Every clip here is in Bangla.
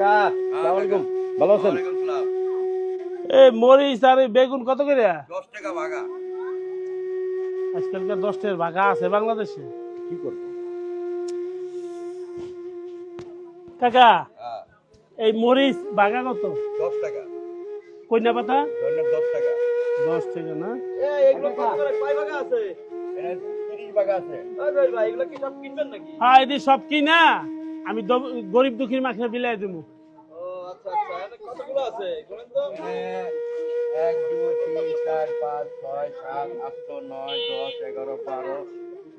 কাকা আসসালামু আলাইকুম, ভালো আছেন? এই মরিচ আর এই বেগুন কত করে? 10 টাকা ভাগা। আজকালকার 10 টাকার ভাগা আছে বাংলাদেশে। কি করবো? কাকা হ্যাঁ, এই মরিচ ভাগা কত? 10 টাকা। কইনা পাতা ধরেন 10 টাকা। 10 টাকা না? এগুলো কত করে কয় ভাগা আছে? এটা 30 ভাগা আছে। ওই ভাই এগুলো কি সব কিনবেন নাকি? হ্যাঁ এদি সব কিনা আমি গরিব দুঃখীর মাখে বিলাই দেবো। ও আচ্ছা আচ্ছা, এখানে কতগুলো আছে বলেন তো? 1 2 3 4 5 6 7 8 9 10 11 12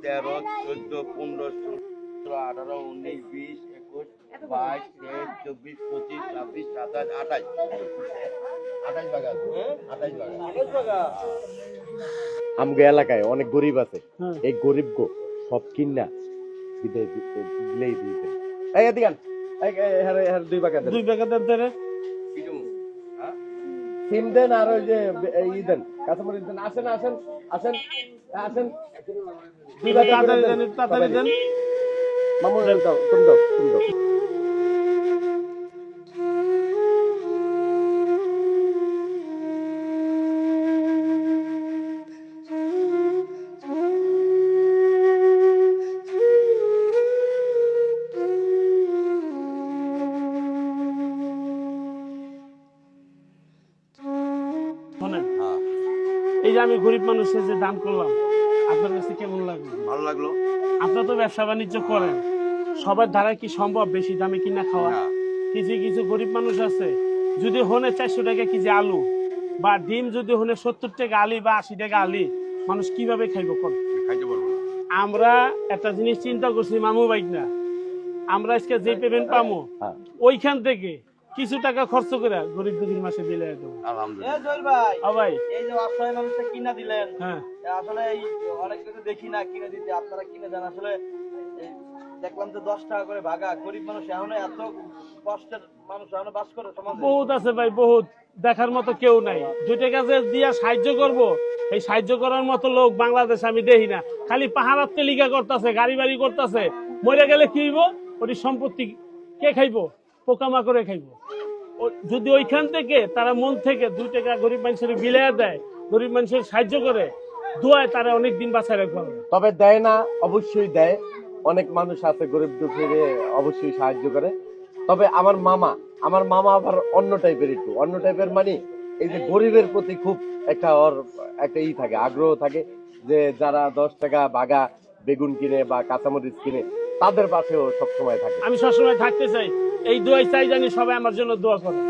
13 14 15 16 18 19 20 21 22 23 24 25 26 27 28 28 ভাগা আছে। 28 ভাগা। 28 ভাগা। আমগো এলাকায় অনেক গরিব আছে, হ্যাঁ। এই গরিব গো সব কিনা দিলেই দিতে। এই এদিকে আন। এই 2 টাকা দেন, 2 টাকা দেন তারে। কি দেবো? হ্যাঁ? সিম দেন আর ওই যে ই দেন, কাঁচামরিচ দেন। আসেন আসেন আসেন আসেন, 2 টাকা করে তাড়াতাড়ি দেন, দেন, তাড়াতাড়ি দেন। মামু দাও, তুমি দাও, তুমি দাও। শোনেন, হ্যাঁ, এই যে আমি গরিব মানুষের যে দান করলাম আপনার কাছে কেমন লাগলো? ভালো লাগলো। আপনারা তো ব্যবসা বাণিজ্য করেন, সবার দ্বারা কি সম্ভব বেশি দামে কিনা খাওয়া? না। কিছু কিছু গরিব মানুষ আছে, যদি হনে 400 টাকা কেজি আলু বা ডিম যদি হনে 70 টাকা আলি বা 80 টাকা আলি, মানুষ কিভাবে খাইব কোন? খাইতে পারবো না। আমরা একটা জিনিস চিন্তা করছি মামু বাইক না, আমরা আজকে যে পেমেন্ট পাবো হ্যাঁ। ওইখান থেকে কিছু টাকা খরচ করে গরিব দুঃখীর মাসে দিলে দেবো। আলহামদুলিল্লাহ। জয় ভাই, ও ভাই, এই যে অসহায় মানুষটা কিনা দিলেন, হ্যাঁ আসলে এই অনেক কিছু দেখি না কিনে দিতে, আপনারা কিনে দেন। আসলে এই দেখলাম যে 10 টাকা করে ভাগা, গরিব মানুষ এখনো এত কষ্টের মানুষ এখনো বাস করে সমাজে। বহুত আছে ভাই, বহুত দেখার মতো কেউ নাই। 2 টাকা যে দিয়া সাহায্য করব, এই সাহায্য করার মতো লোক বাংলাদেশ আমি দেখি না। খালি পাহাড়ার তেলিকা করতেছে, গাড়ি বাড়ি করতেছে, মরে গেলে কি হইব? ওটি সম্পত্তি কে খাইবো? পোকামাকড়ে খাইবো। যদি ওইখান থেকে তারা মন থেকে 2 টাকা গরিব মানুষের বিলিয়ে দেয়, গরিব মানুষের সাহায্য করে, দোয়ায় তারা অনেক দিন বাঁচায় রাখবে। তবে দেয় না, অবশ্যই দেয়। অনেক মানুষ আছে গরিব দুঃখীর, অবশ্যই সাহায্য করে। তবে আমার মামা আবার অন্য টাইপের, একটু অন্য টাইপের। মানে এই যে গরিবের প্রতি খুব একটা ওর একটা থাকে, আগ্রহ থাকে, যে যারা 10 টাকা ভাগা বেগুন কিনে বা কাঁচামরিচ কিনে তাদের পাশেও সবসময় থাকে। আমি সবসময় থাকতে চাই, এই দোয়াই চাই জানি সবাই আমার জন্য দোয়া করে।